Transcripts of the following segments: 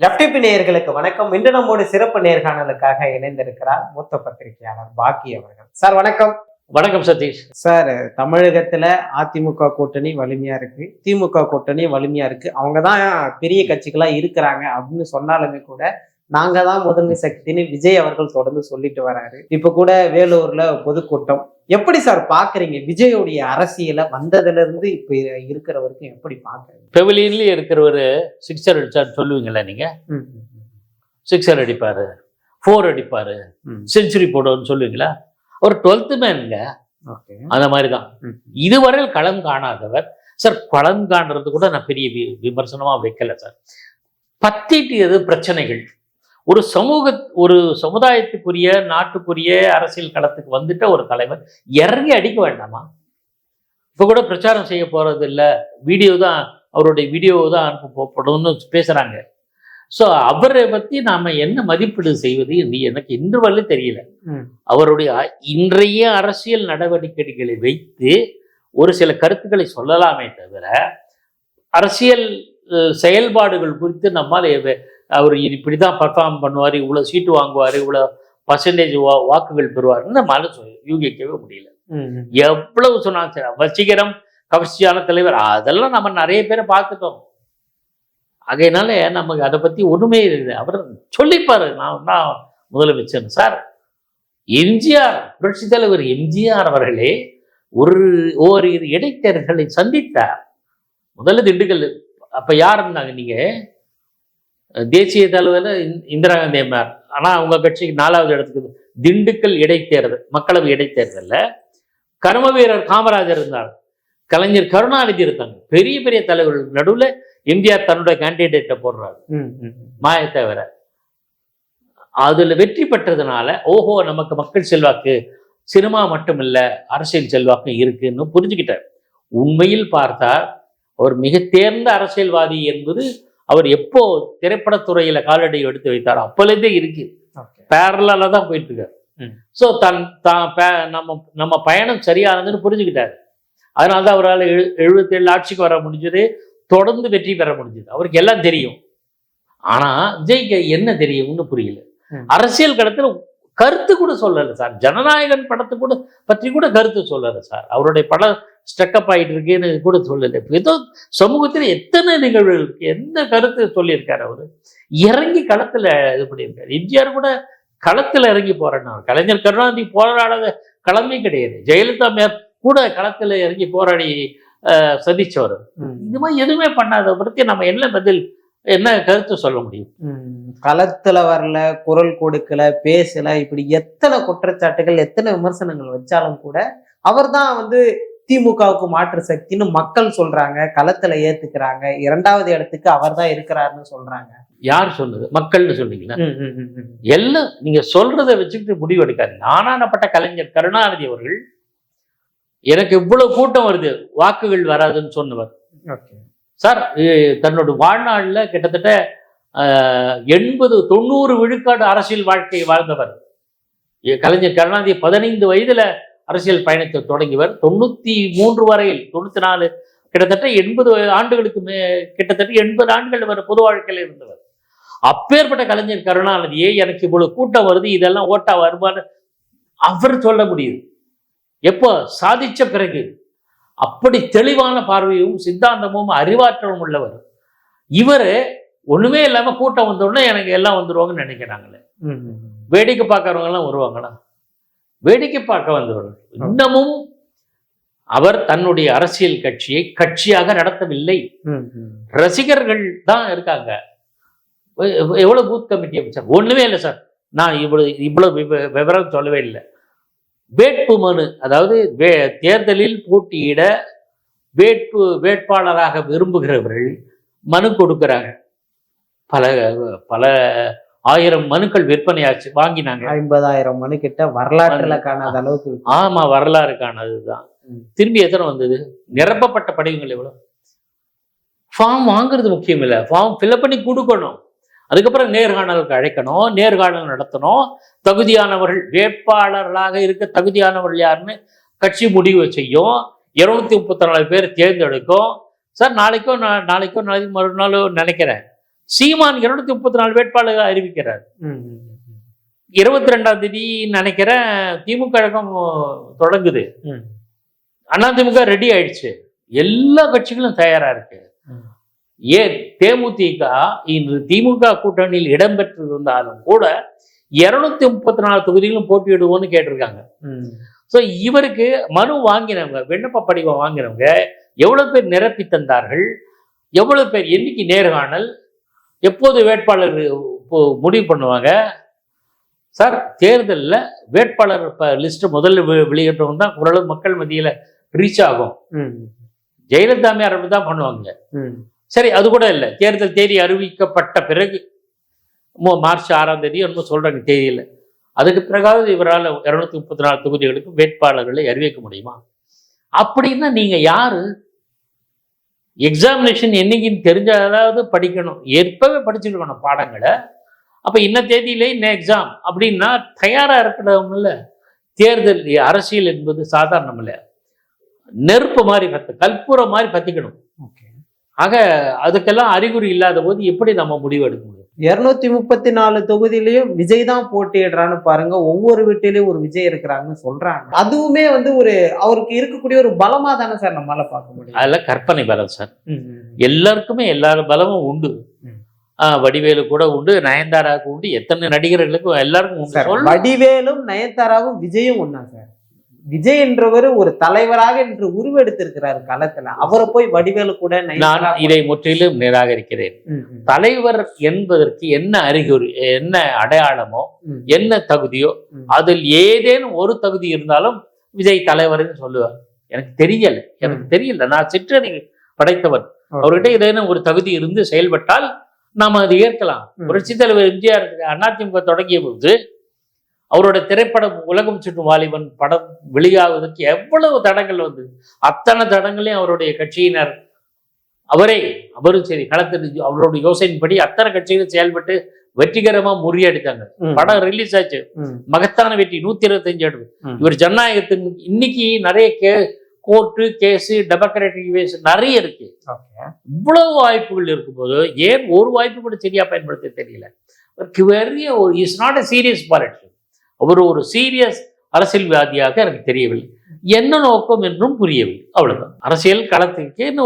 லெப்டிபி நேயர்களுக்கு வணக்கம். இன்று நம்மோடு சிறப்பு நேர்காணலுக்காக இணைந்திருக்கிறார் மூத்த பத்திரிகையாளர் பாக்கி அவர்கள். சார் வணக்கம். வணக்கம் சதீஷ். சார், தமிழகத்துல அதிமுக கூட்டணி வலிமையா இருக்கு, திமுக கூட்டணி வலிமையா இருக்கு. அவங்கதான் பெரிய கட்சிகளா இருக்கிறாங்க அப்படின்னு சொன்னாலுமே கூட நாங்க தான் முதன்மை சக்தின்னு விஜய் அவர்கள் தொடர்ந்து சொல்லிட்டு வராரு. இப்ப கூட வேலூர்ல பொதுக்கூட்டம். எப்படி சார் பாக்குறீங்க விஜயோடைய அரசியலை வந்ததுல இருந்து இப்ப இருக்கிற வரைக்கும் எப்படி பாக்குறீங்க? பெவிலியன்லயே இருக்கிறவரு சிக்ஸர் அடிச்சான்னு சொல்லுவீங்களா நீங்க? சிக்ஸர் அடிப்பாரு, 4 அடிப்பாரு, செஞ்சுரி போடுவோம்னு சொல்லுவீங்களா? ஒரு 12th மேனுங்க. அந்த மாதிரிதான் இதுவரையில் களம் காணாதவர். சார், களம் காண்றது கூட நான் பெரிய விமர்சனமா வைக்கல சார். பத்திட்டு பிரச்சனைகள் ஒரு சமுதாயத்துக்குரிய நாட்டுக்குரிய அரசியல் களத்துக்கு வந்துட்ட ஒரு தலைவர் இறங்கி அடிக்க வேண்டாமா? இப்ப கூட பிரச்சாரம் செய்ய போறது இல்ல, வீடியோ தான், அவருடைய வீடியோ தான் அனுப்பப்படும்னு பேசுறாங்க. ஸோ அவரை பத்தி நாம என்ன மதிப்பீடு செய்வது எனக்கு இன்று வரல தெரியல. அவருடைய இன்றைய அரசியல் நடவடிக்கைகளை வைத்து ஒரு சில கருத்துக்களை சொல்லலாமே தவிர அரசியல் செயல்பாடுகள் குறித்து நம்மால் அவர் இப்படிதான் பர்ஃபார்ம் பண்ணுவார், இவ்வளோ சீட்டு வாங்குவார், இவ்வளோ பர்சன்டேஜ் வாக்குகள் பெறுவார்னு நம்மளால யூகிக்கவே முடியல. எவ்வளவு சொன்னாலும் சரி, வசீகரம் கவர்ச்சியான தலைவர் அதெல்லாம் நம்ம நிறைய பேரை பார்த்துட்டோம். ஆகையினால நமக்கு அதை பத்தி ஒண்ணுமே இல்லை. அவர் சொல்லிப்பாரு, நான் தான் முதலமைச்சர். சார், எம்ஜிஆர், புரட்சி தலைவர் எம்ஜிஆர் அவர்களே ஓரிரு இடைத்தேர்தல்களை சந்தித்தார். முதல்ல திண்டுக்கல். அப்ப யார் இருந்தாங்க? நீங்க தேசிய தலைவர் இந்திரா காந்தி அம்மையார். ஆனா அவங்க கட்சிக்கு 4வது இடத்துக்கு திண்டுக்கல் இடைத்தேர்தல், மக்களவை இடைத்தேர்தல்ல கர்ம வீரர் காமராஜர் இருந்தார், கலைஞர் கருணாநிதி இருந்தாங்க. பெரிய பெரிய தலைவர்கள் நடுவுல எம்ஜிஆர் தன்னுடைய கேண்டிடேட்டை போடுறாரு, மாயத்தேவரை. அதுல வெற்றி பெற்றதுனால ஓஹோ நமக்கு மக்கள் செல்வாக்கு சினிமா மட்டும் இல்ல அரசியல் செல்வாக்கு இருக்குன்னு புரிஞ்சுக்கிட்டார். உண்மையில் பார்த்தார் அவர் மிக தேர்ந்த அரசியல்வாதி என்பது அவர் எப்போ திரைப்படத்துறையில காலடி எடுத்து வைத்தாரோ அப்போலேருந்தே இருக்கு. பேரலாக தான் போயிட்டு இருக்காரு. ஸோ நம்ம பயணம் சரியானதுன்னு புரிஞ்சுக்கிட்டாரு. அதனால்தான் அவரால் 77 ஆட்சிக்கு வர முடிஞ்சது, தொடர்ந்து வெற்றி பெற முடிஞ்சது. அவருக்கு எல்லாம் தெரியும். ஆனா விஜய்க்கு என்ன தெரியும்னு புரியல. அரசியல் களத்துல கருத்து கூட சொல்லலை சார். ஜனநாயகன் படத்தை கூட பற்றி கூட கருத்து சொல்லலை சார். அவருடைய படம் ஸ்டக்கப் ஆகிட்டு இருக்குன்னு கூட சொல்லலை. ஏதோ சமூகத்தில் எத்தனை நிகழ்வுகளுக்கு எந்த கருத்து சொல்லியிருக்காரு. அவரு இறங்கி களத்துல இது பண்ணியிருக்காரு. எம்ஜிஆர் கூட களத்துல இறங்கி போராடினா, கலைஞர் கருணாநிதி போராடாத களமே கிடையாது. ஜெயலலிதா மேயர் கூட களத்துல இறங்கி போராடி சதிச்சவர். இது மாதிரி எதுவுமே பண்ணாத பற்றி நம்ம என்ன கருத்து சொல்ல முடியும்? களத்துல வரல, குரல் கொடுக்கல, பேசல, இப்படி எத்தனை குற்றச்சாட்டுகள் எத்தனை விமர்சனங்கள் வச்சாலும் கூட அவர் தான் திமுகவுக்கு மாற்று சக்தின்னு மக்கள் சொல்றாங்க, களத்துல ஏத்துக்கிறாங்க. 2வது இடத்துக்கு அவர் தான் இருக்கிறாருன்னு சொல்றாங்க. யார் சொன்னது? மக்கள்னு சொன்னீங்களா? எல்லாம் நீங்க சொல்றதை வச்சுக்கிட்டு முடிவு எடுக்காதீங்க. ஆனானப்பட்ட கலைஞர் கருணாநிதி அவர்கள் எனக்கு இவ்வளவு கூட்டம் வருது, வாக்குகள் வராதுன்னு சொன்னவர் சார். தன்னோட வாழ்நாள்ல கிட்டத்தட்ட 80-90 விழுக்காடு அரசியல் வாழ்க்கையை வாழ்ந்தவர் கலைஞர் கருணாநிதி. 15 வயதுல அரசியல் பயணத்தை தொடங்கியவர். 93 வரையில் 94 கிட்டத்தட்ட 80 ஆண்டுகளுக்கு கிட்டத்தட்ட 80 ஆண்டுகள் வரை பொது வாழ்க்கையில் இருந்தவர். அப்பேற்பட்ட கலைஞர் கருணாநிதியே எனக்கு இவ்வளவு கூட்டம் வருது, இதெல்லாம் ஓட்டா வருமானு அவர் சொல்ல முடியுது. எப்போ? சாதிச்ச பிறகு. அப்படி தெளிவான பார்வையும் சித்தாந்தமும் அறிவாற்றலும் உள்ளவர் இவரு. ஒண்ணுமே இல்லாம கூட்டம் வந்தோடனே எனக்கு எல்லாம் வந்துருவாங்கன்னு நினைக்கிறாங்களே. வேடிக்கை பார்க்கறவங்க எல்லாம் வருவாங்களா? வேடிக்கை பார்க்க வந்தவர்கள். இன்னமும் அவர் தன்னுடைய அரசியல் கட்சியை கட்சியாக நடத்தவில்லை. ரசிகர்கள் தான் இருக்காங்க. எவ்வளவு பூத் கமிட்டி அமைச்சார்? ஒண்ணுமே இல்லை சார். நான் இவ்வளவு விவரம் சொல்லவே இல்லை. வேட்பு மனு, அதாவது தேர்தலில் போட்டியிட வேட்பாளராக விரும்புகிறவர்கள் மனு கொடுக்கிறாங்க. பல ஆயிரம் மனுக்கள் விற்பனையாச்சு, வாங்கினாங்க. 50,000 மனு கிட்ட வரலாற்றுல காணாத அளவுக்கு. ஆமா, வரலாறு காணாதுதான். திரும்பி எத்தனை வந்தது? நிரப்பப்பட்ட படிவங்கள் எவ்வளவு? ஃபார்ம் வாங்குறது முக்கியம் இல்லை, ஃபார்ம் ஃபில்அப் பண்ணி கொடுக்கணும். அதுக்கப்புறம் நேர்காணலுக்கு அழைக்கணும், நேர்காணல் நடத்தணும். தகுதியானவர்கள் வேட்பாளர்களாக இருக்க தகுதியானவர்கள் யாருன்னு கட்சி முடிவு செய்யும். 234 பேர் தேர்ந்தெடுக்கும் சார். நாளைக்கோ நாளைக்கு மறுநாளோ நினைக்கிறேன் சீமான் 234 வேட்பாளர்கள் அறிவிக்கிறார். 22ஆம் தேதி நினைக்கிறேன் திமுக கழகம் தொடங்குது. அதிமுக ரெடி ஆயிடுச்சு, எல்லா கட்சிகளும் தயாரா இருக்கு. ஏன் தேமுதிக இன்று திமுக கூட்டணியில் இடம்பெற்றிருந்தாலும் கூட 234 தொகுதிகளும் போட்டியிடுவோம்னு கேட்டிருக்காங்க. ஸோ இவருக்கு மனு வாங்கினவங்க, விண்ணப்ப படிவம் வாங்கினவங்க எவ்வளவு பேர் நிரப்பி தந்தார்கள், எவ்வளவு பேர் என்னைக்கு நேர்காணல், எப்போது வேட்பாளர் முடிவு பண்ணுவாங்க சார்? தேர்தலில் வேட்பாளர் லிஸ்ட் முதல்ல வெளியிட்டவங்க தான் ஓரளவு மக்கள் மத்தியில் ரீச் ஆகும். ஜெயலலிதா அப்படி தான் பண்ணுவாங்க. சரி, அது கூட இல்லை. தேர்தல் தேதி அறிவிக்கப்பட்ட பிறகு மார்ச் 6ஆம் தேதி என்னமோ சொல்றாங்க தேதியில், அதுக்கு பிறகாவது இவரால் 234 தொகுதிகளுக்கு வேட்பாளர்களை அறிவிக்க முடியுமா? அப்படின்னா நீங்க யாரு? எக்ஸாமினேஷன் என்னைக்குன்னு தெரிஞ்சாதாவது படிக்கணும், எப்பவே படிச்சுருக்கணும் பாடங்களை. அப்ப இன்ன தேதியில இன்ன எக்ஸாம் அப்படின்னா தயாரா இருக்கிறவங்கள. தேர்தல் அரசியல் என்பது சாதாரணம் இல்லை, நெருப்பு மாதிரி கற்பூரம் மாதிரி பத்திக்கணும். ஆக அதுக்கெல்லாம் அறிகுறி இல்லாத போது எப்படி நம்ம முடிவு எடுக்க முடியும்? 234 தொகுதியிலையும் விஜய் தான் போட்டியிடுறான்னு பாருங்க. ஒவ்வொரு வீட்டிலையும் ஒரு விஜய் இருக்கிறாங்கன்னு சொல்றாங்க. அதுவுமே வந்து ஒரு அவருக்கு இருக்கக்கூடிய ஒரு பலமா தானே சார் நம்மளால பார்க்க முடியும்? அதெல்லாம் கற்பனை பலம் சார். எல்லாருக்குமே எல்லா பலமும் உண்டு. வடிவேலு கூட உண்டு, நயன்தாராவுக்கு உண்டு, எத்தனை நடிகர்களுக்கும் எல்லாருக்கும் உண்டு. வடிவேலும் நயன்தாராவும் விஜயும் ஒண்ணா சார்? விஜய் என்றவர் ஒரு தலைவராக என்று உருவெடுத்திருக்கிறார் களத்துல. அவரை போய் வடிவேலு கூட நான் இதை முற்றிலும் நிராகரிக்கிறேன். தலைவர் என்பதற்கு என்ன அறிகுறி, என்ன அடையாளமோ, என்ன தகுதியோ, அதில் ஏதேனும் ஒரு தகுதி இருந்தாலும் விஜய் தலைவர்னு சொல்லுவார். எனக்கு தெரியல. நான் சிற்றறிவு படைத்தவர். அவர்கிட்ட ஏதேனும் ஒரு தகுதி இருந்து செயல்பட்டால் நாம் அதை ஏற்கலாம். புரட்சி தலைவர் எம்ஜிஆர் அதிமுக தொடங்கிய போது அவரோட திரைப்படம் உலகம் சுற்றும் வாலிபன் படம் வெளியாவதற்கு எவ்வளவு தடங்கள் வந்து, அத்தனை தடங்களையும் அவருடைய கட்சியினர் அவரும் சரி களத்தில் அவருடைய யோசனைப்படி அத்தனை கட்சிகளும் செயல்பட்டு வெற்றிகரமா முறியடித்தாங்க. படம் ரிலீஸ் ஆச்சு, மகத்தான வெற்றி, 125 இடம். இவர் ஜனநாயகத்தின் இன்னைக்கு நிறைய கோர்ட்டு கேஸு, டெமோக்ராட்டிக் கேஸ் நிறைய இருக்கு. இவ்வளவு வாய்ப்புகள் இருக்கும்போது ஏன் ஒரு வாய்ப்பு கூட சரியா பயன்படுத்த தெரியல? Is not a serious politician. அவர் ஒரு சீரியஸ் அரசியல்வாதியாக எனக்கு தெரியவில்லை. என்ன நோக்கம் என்றும் புரியவில்லை. அவ்வளவுதான். அரசியல் களத்துக்கு என்ன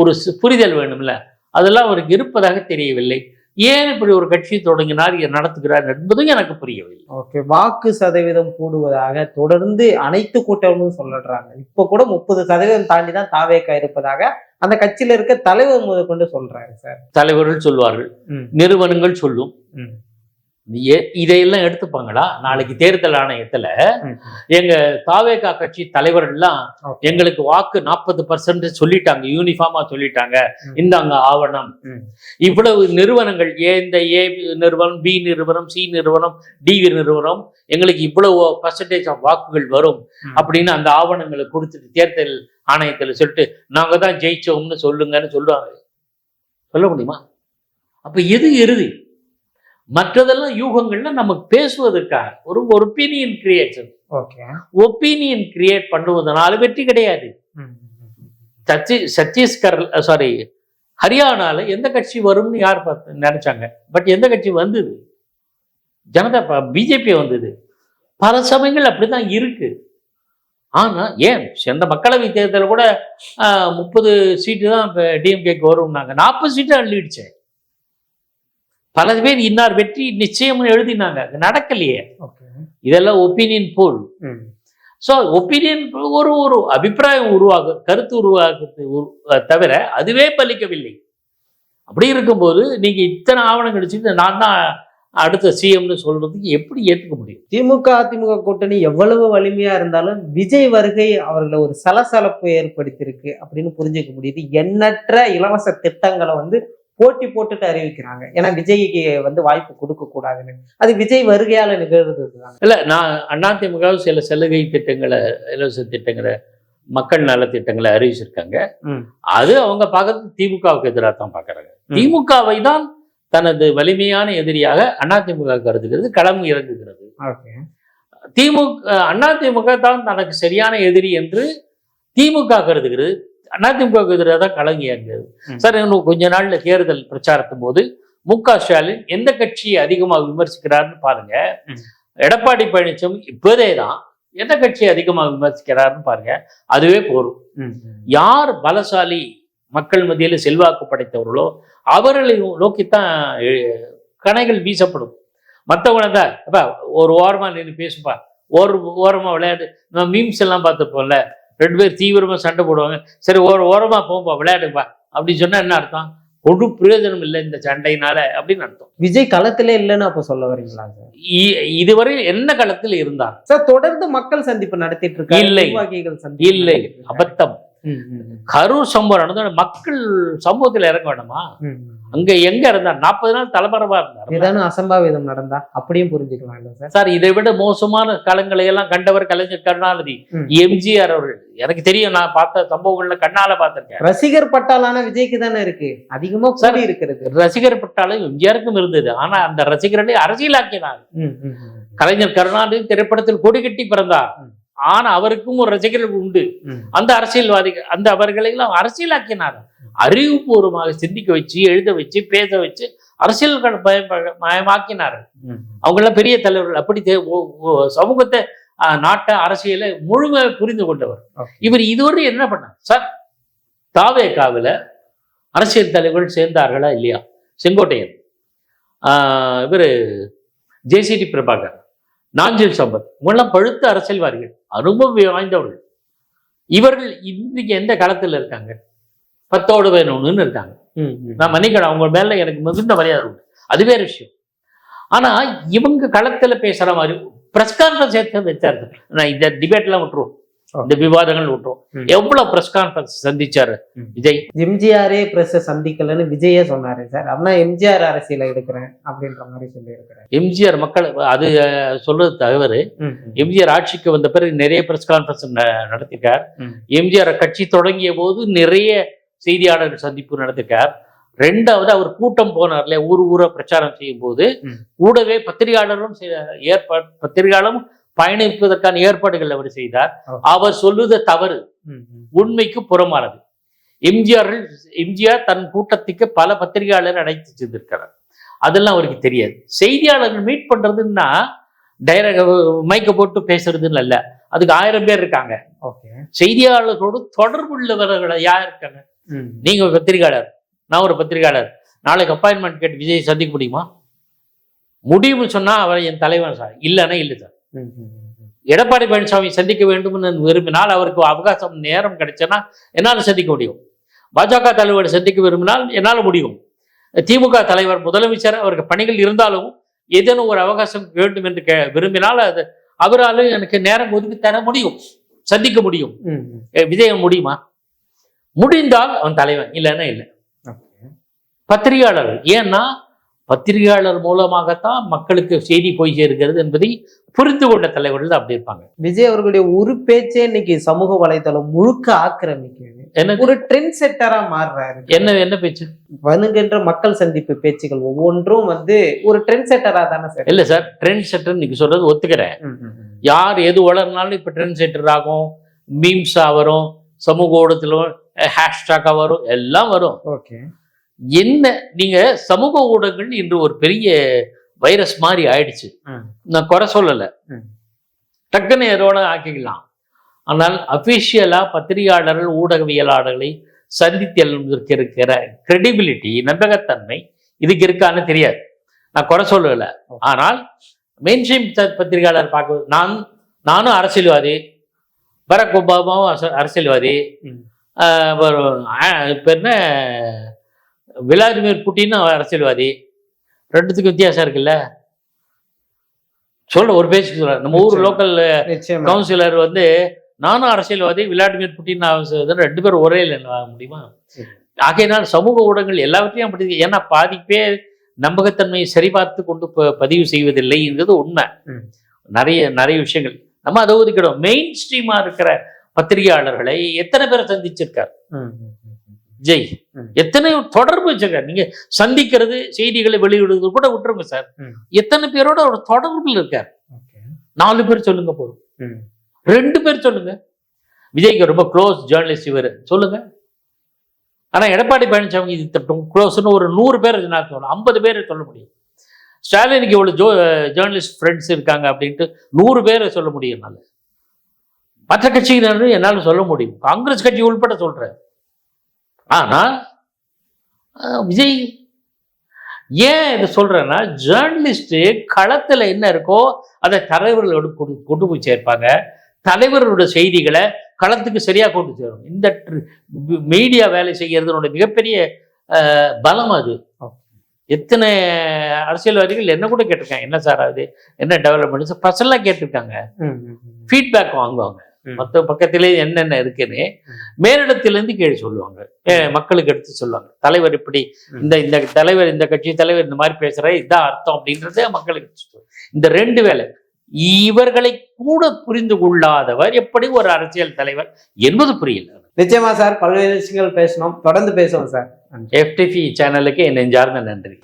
ஒரு புரிதல் வேணும்ல, அதெல்லாம் அவருக்கு இருப்பதாக தெரியவில்லை. ஏன் இப்படி ஒரு கட்சி தொடங்கினார், நடத்துகிறார் என்பதும் எனக்கு புரியவில்லை. ஓகே, வாக்கு சதவீதம் கூடுவதாக தொடர்ந்து அனைத்து கூட்டங்களும் சொல்லிடுறாங்க. இப்ப கூட 30% தாண்டி தான் தாவேகா இருப்பதாக அந்த கட்சியில இருக்க தலைவர் முதற்கொண்டு சொல்றாரு சார். தலைவர்கள் சொல்வார்கள், நிறுவனங்கள் சொல்லும். இதையெல்லாம் எடுத்துப்பாங்களா? நாளைக்கு தேர்தல் ஆணையத்துல எங்க தாவேகா கட்சி தலைவர்கள்லாம் எங்களுக்கு வாக்கு 40% சொல்லிட்டாங்க, யூனிஃபார்மா சொல்லிட்டாங்க, இந்தாங்க ஆவணம். இவ்வளவு நிறுவனங்கள், இந்த ஏ நிறுவனம், பி நிறுவனம், சி நிறுவனம், டி நிறுவனம், எங்களுக்கு இவ்வளவு % ஆஃப் வாக்குகள் வரும் அப்படின்னு அந்த ஆவணங்களை கொடுத்துட்டு தேர்தல் ஆணையத்துல சொல்லிட்டு நாங்க தான் ஜெயிச்சோம்னு சொல்லுங்கன்னு சொல்லுவாங்க. சொல்ல முடியுமா? அப்ப எது இறுதி? மற்றதெல்லாம் யூகங்கள்ல நமக்கு பேசுவதற்காக ஒரு ஒப்பீனியன் கிரியேஷன். ஒப்பீனியன் கிரியேட் பண்ணுவதனால வெற்றி கிடையாது. ஹரியானால எந்த கட்சி வரும்னு யார் நினைச்சாங்க? பட் எந்த கட்சி வந்தது? ஜனதா பிஜேபி வந்தது. பல சமயங்கள் அப்படிதான் இருக்கு. ஆனா ஏன் சென்ற மக்களவை தேர்தல் கூட 30 சீட்டு தான் டிஎம்கேக்கு வரும்னாங்க, 40 சீட்டு அள்ளிடுச்சேன். பல பேர் இன்னார் வெற்றி நிச்சயம்னு எழுதினாங்க, நடக்கலையே. இதெல்லாம் ஒப்பீனியன் போல். ஸோ ஒப்பீனியன் ஒரு அபிப்பிராயம் கருத்து உருவாக்குறது தவிர அதுவே பலிக்கவில்லை. அப்படி இருக்கும்போது நீங்க இத்தனை ஆவணம் கிடைச்சிட்டு நான் தான் அடுத்த சிஎம்னு சொல்றதுக்கு எப்படி ஏற்றுக்க முடியும்? திமுக அதிமுக கூட்டணி எவ்வளவு வலிமையா இருந்தாலும் விஜய் வருகை அவர்களை ஒரு சலசலப்பு ஏற்படுத்தியிருக்கு அப்படின்னு புரிஞ்சுக்க முடியுது. எண்ணற்ற இலவச திட்டங்களை வந்து போட்டி போட்டுட்டு அறிவிக்கிறாங்க. ஏன்னா விஜய்க்கு வந்து வாய்ப்பு கொடுக்க கூடாதுன்னு. அது விஜய் வருகையால நிகழ்றது இல்ல. நான் அதிமுக சில சலுகை திட்டங்களை, இலவச திட்டங்களை, மக்கள் நல திட்டங்களை அறிவிச்சிருக்காங்க. அது அவங்க பார்க்கறது திமுகவுக்கு எதிராக தான் பார்க்கறாங்க. திமுகவை தான் தனது வலிமையான எதிரியாக அதிமுக கருதுகிறது, களம் இறங்குகிறது. அதிமுக தான் தனக்கு சரியான எதிரி என்று திமுக கருதுகிறது, அதிமுக எதிராக தான் களம் இறங்குகிறது. சார், இன்னும் கொஞ்ச நாள்ல தேர்தல் பிரச்சாரத்தும் போது மு.க. ஸ்டாலின் எந்த கட்சியை அதிகமாக விமர்சிக்கிறார்னு பாருங்க. எடப்பாடி பழனிசாமி இப்போதே தான் எந்த கட்சியை அதிகமாக விமர்சிக்கிறார்னு பாருங்க. அதுவே போரும். யார் பலசாலி, மக்கள் மத்தியில் செல்வாக்கு படைத்தவர்களோ அவர்களை நோக்கித்தான் கணைகள் வீசப்படும். மற்றவங்க தான் அப்ப ஒரு ஓரமா நின்று பேசுப்பா, ஒரு ஓரமா விளையாடு. நம்ம மீம்ஸ் எல்லாம் பார்த்துருப்போம்ல, 2 பேர் தீவிரமா சண்டை போடுவாங்க. சரி ஒரு ஓரமா போம்பா விளையாடுப்பா அப்படின்னு சொன்னா என்ன அர்த்தம்? ஒரு பிரயோஜனம் இல்லை இந்த சண்டையினால அப்படின்னு அர்த்தம். விஜய் களத்திலே இல்லைன்னு அப்ப சொல்ல வரீங்களா சார்? இதுவரை என்ன களத்தில் இருந்தார் சார்? தொடர்ந்து மக்கள் சந்திப்பு நடத்திட்டு இருக்காரு. இல்லை இல்லை, அபத்தம். கரூர் சம்பவம் நடந்த மக்கள் சமூகத்தில் இறங்க வேண்டாமா? அங்க எங்க இருந்தார்? 40 நாள் தலைமறைவா இருந்தார். ஏதாவது அசம்பாவிதம் நடந்தா அப்படியும் புரிஞ்சுக்கலாம் இல்ல சார்? சார், இதை விட மோசமான காலங்களை எல்லாம் கண்டவர் கலைஞர் கருணாநிதி, எம்ஜிஆர் அவர்கள். எனக்கு தெரியும், நான் பார்த்த சம்பவங்கள்ல கண்ணால பார்த்திருக்கேன். ரசிகர் பட்டாளான விஜய்க்கு தானே இருக்கு அதிகமா சார் இருக்கிறது. ரசிகர் பட்டாலும் எம்ஜிஆருக்கும் இருந்தது. ஆனா அந்த ரசிகர்களை அரசியலாக்கினார். கலைஞர் கருணாநிதி திரைப்படத்தில் கொடி கட்டி பிறந்தார். ஆனா அவருக்கும் ஒரு ரசிகர்கள் உண்டு. அந்த அரசியல்வாதிகள் அந்த அவர்களை எல்லாம் அரசியலாக்கினார். அறிவுபூர்வமாக சிந்திக்க வச்சு, எழுத வச்சு, பேச வச்சு அரசியல் மயமாக்கினார். அவங்க எல்லாம் பெரிய தலைவர்கள். அப்படி சமூகத்தை, நாட்டை, அரசியலை முழுமையாக புரிந்து கொண்டவர். இவர் இதுவரை என்ன பண்ணார் சார்? தாவேகாவில் அரசியல் தலைவர்கள் சேர்ந்தார்களா இல்லையா? செங்கோட்டையன், இவர் ஜேசிடி பிரபாகர், நாஞ்சில் சம்பத், இவங்கெல்லாம் பழுத்த அரசியல்வாதிகள், அனுபவம் வாய்ந்தவர்கள். இவர்கள் இன்னைக்கு எந்த காலத்தில் இருக்காங்க? 10 வேணும்னு இருக்காங்க. நான் மன்னிக்கணும், அவங்க மேல எனக்கு மிகுந்த மரியாதை உண்டு, அது வேற விஷயம். ஆனா இவங்க களத்துல பேசுற மாதிரி பிரஸ் கான்ஃபரன்ஸ் எடுத்து வச்சாரு. நான் இந்த டிபேட்லாம் விட்டுருவோம், இந்த விவாதங்கள் விட்டுரும். எவ்வளவு பிரஸ் கான்ஃபரன்ஸ் சந்திச்சாரு விஜய்? எம்ஜிஆரே பிரஸ் சந்திக்கலன்னு விஜயே சொன்னாரு சார். அப்படின்னா எம்ஜிஆர் அரசியல எடுக்கிறேன் அப்படின்ற மாதிரி சொல்லி இருக்கிறேன். எம்ஜிஆர் மக்கள் அது சொல்றது தவறு. எம்ஜிஆர் ஆட்சிக்கு வந்த பிறகு நிறைய பிரஸ் கான்ஃபரன்ஸ் நடத்திருக்கார். எம்ஜிஆர் கட்சி தொடங்கிய போது நிறைய செய்தியாளர்கள் சந்திப்பு நடத்திருக்கார். 2வது அவர் கூட்டம் போனார்ல, ஊரா பிரச்சாரம் செய்யும் போது கூடவே பத்திரிகையாளரும் பத்திரிகையாளரும் பயணிப்பதற்கான ஏற்பாடுகள் அவர் செய்தார். அவர் சொல்லுவது தவறு, உண்மைக்கு புறமானது. எம்ஜிஆர் தன் கூட்டத்துக்கு பல பத்திரிகையாளர் அழைத்து சென்றிருக்கிறார். அதெல்லாம் அவருக்கு தெரியாது. செய்தியாளர்கள் மீட் பண்றதுன்னா டைரக்ட் மைக்க போட்டு பேசுறதுன்னு அல்ல, அதுக்கு 1000 பேர் இருக்காங்க. செய்தியாளர்களோடு தொடர்பு உள்ளவர்கள் யார் இருக்காங்க? நீங்க ஒரு பத்திரிகையாளர், நான் ஒரு பத்திரிகையாளர். நாளைக்கு அப்பாயின்மெண்ட் கேட்டு விஜய் சந்திக்க முடியுமா? முடியும்னு சொன்னா அவர் என் தலைவன் சார், இல்லைன்னா இல்லை சார். எடப்பாடி பழனிசாமி சந்திக்க வேண்டும் விரும்பினால், அவருக்கு அவகாசம் நேரம் கிடைச்சனா என்னால் சந்திக்க முடியும். பாஜக தலைவரை சந்திக்க விரும்பினால் என்னால் முடியும். திமுக தலைவர், முதலமைச்சர், அவருக்கு பணிகள் இருந்தாலும் ஏதேனும் ஒரு அவகாசம் வேண்டும் என்று விரும்பினால் அது அவரால் எனக்கு நேரம் ஒதுக்கி தர முடியும், சந்திக்க முடியும். விஜயம் முடியுமா? முடிந்தால் அவன் தலைவன், இல்லைன்னா இல்லை. பத்திரிகையாளர்கள், ஏன்னா பத்திரிகையாளர் மூலமாகத்தான் மக்களுக்கு செய்தி போய் சேர்கிறது என்பதை புரிந்து கொண்ட தலைவர்கள் அப்படி இருப்பாங்க. விஜய் அவர்களுடைய ஒரு பேச்சே இன்னைக்கு சமூக வலைதளம் முழுக்க ஆக்கிரமிக்கிறது. ஒரு ட்ரெண்ட் செட்டரா மாறுறாரு. என்ன பேச்சு? வருகின்ற மக்கள் சந்திப்பு பேச்சுகள் ஒவ்வொன்றும் ஒரு ட்ரெண்ட் செட்டரா தானே சார்? இல்ல சார், ட்ரெண்ட் செட்டர் நீங்க சொல்றது ஒத்துக்கிறேன். யார் எது வளர்னாலும் இப்ப ட்ரெண்ட் செட்டர் ஆகும், மீம்ஸா வரும், சமூக ஊடகத்திலும் ஹேஷ்டாகா வரும், எல்லாம் வரும். என்ன நீங்க சமூக ஊடகங்கள் இன்று ஒரு பெரிய வைரஸ் மாதிரி ஆயிடுச்சு. நான் குறை சொல்லல, டக்குன்னு எதோட ஆக்கிக்கலாம். ஆனால் அபிஷியலா பத்திரிகையாளர்கள், ஊடகவியலாளர்களை சந்தித்ததற்கு இருக்கிற கிரெடிபிலிட்டி, நம்பகத்தன்மை இதுக்கு இருக்கான்னு தெரியாது. நான் குறை சொல்லல. ஆனால் மெயின்ஸ்ட்ரீம் பத்திரிகையாளர் பார்க்க, நானும் அரசியல்வாதி, பராக் ஒபாமாவும் அரசியல்வாதி, இப்ப என்ன விளாடிமிர் புட்டினும் அரசியல்வாதி, 2த்துக்கும் வித்தியாசம் இருக்குல்ல. சொல்ல ஒரு பேச்சுக்கு சொல்ல, நம்ம ஊர் லோக்கல் கவுன்சிலர் நானும் அரசியல்வாதி, விளாடிமிர் புட்டின் 2 பேரும் ஒரே இல்லை முடியுமா? ஆகையினால் சமூக ஊடகங்கள் எல்லாவற்றையும் அப்படி, ஏன்னா பாதி பேர் நம்பகத்தன்மையை சரிபார்த்து கொண்டு பதிவு செய்வதில்லை என்பது உண்மை. நிறைய விஷயங்கள் நம்ம அதை ஒதுக்கிடும். மெயின் ஸ்ட்ரீமா இருக்கிற பத்திரிகையாளர்களை எத்தனை பேரை சந்திச்சிருக்கார் விஜய்? எத்தனை தொடர்பு வச்சிருக்காரு? நீங்க சந்திக்கிறது, செய்திகளை வெளியிடுவது கூட விட்டுருங்க சார். எத்தனை பேரோட ஒரு தொடர்பில் இருக்கார்? 4 பேர் சொல்லுங்க போதும், 2 பேர் சொல்லுங்க. விஜய்க்கு ரொம்ப க்ளோஸ் ஜேர்னலிஸ்ட் இவர் சொல்லுங்க. ஆனா எடப்பாடி பழனிசாமி இது க்ளோஸ்னு ஒரு 100 பேர் நான் சொல்லலாம், 50 பேரை சொல்ல முடியும். ஸ்டாலினுக்கு இவ்வளவு ஜேர்னலிஸ்ட் ஃப்ரெண்ட்ஸ் இருக்காங்க அப்படின்ட்டு 100 பேரை சொல்ல முடியும் என்னால. மற்ற கட்சியினரும் என்னால சொல்ல முடியும், காங்கிரஸ் கட்சி உள்பட சொல்றேன். ஆனா விஜய் ஏன் இதை சொல்றேன்னா, ஜேர்னலிஸ்ட் களத்துல என்ன இருக்கோ அதை தலைவர்களோடு கொண்டு போய் சேர்ப்பாங்க. தலைவர்களோட செய்திகளை களத்துக்கு சரியா கொண்டு சேரும். இந்த மீடியா வேலை செய்யறதுனோட மிகப்பெரிய பலம் அது. எத்தனை அரசியல்வாதிகள் என்ன கூட கேட்டிருக்காங்க, என்ன சார் அது, என்ன டெவலப்மெண்ட் பர்சனலாக கேட்டிருக்காங்க, ஃபீட்பேக் வாங்குவாங்க. மற்ற பக்கத்திலே என்னென்ன இருக்குன்னு மேலிடத்திலேருந்து கேள்வி சொல்லுவாங்க, மக்களுக்கு எடுத்து சொல்லுவாங்க. தலைவர் இப்படி இந்த இந்த தலைவர், இந்த கட்சி தலைவர் இந்த மாதிரி பேசுற இதான் அர்த்தம் அப்படின்றத மக்களுக்கு. இந்த 2 வேலை இவர்களை கூட புரிந்து கொள்ளாதவர் எப்படி ஒரு அரசியல் தலைவர் என்பது புரியல. நிச்சயமா சார், பல்வேறு விஷயங்கள் பேசணும், தொடர்ந்து பேசுவோம் சார். FTV சேனலுக்கு என் நெஞ்சார்ந்த நன்றி.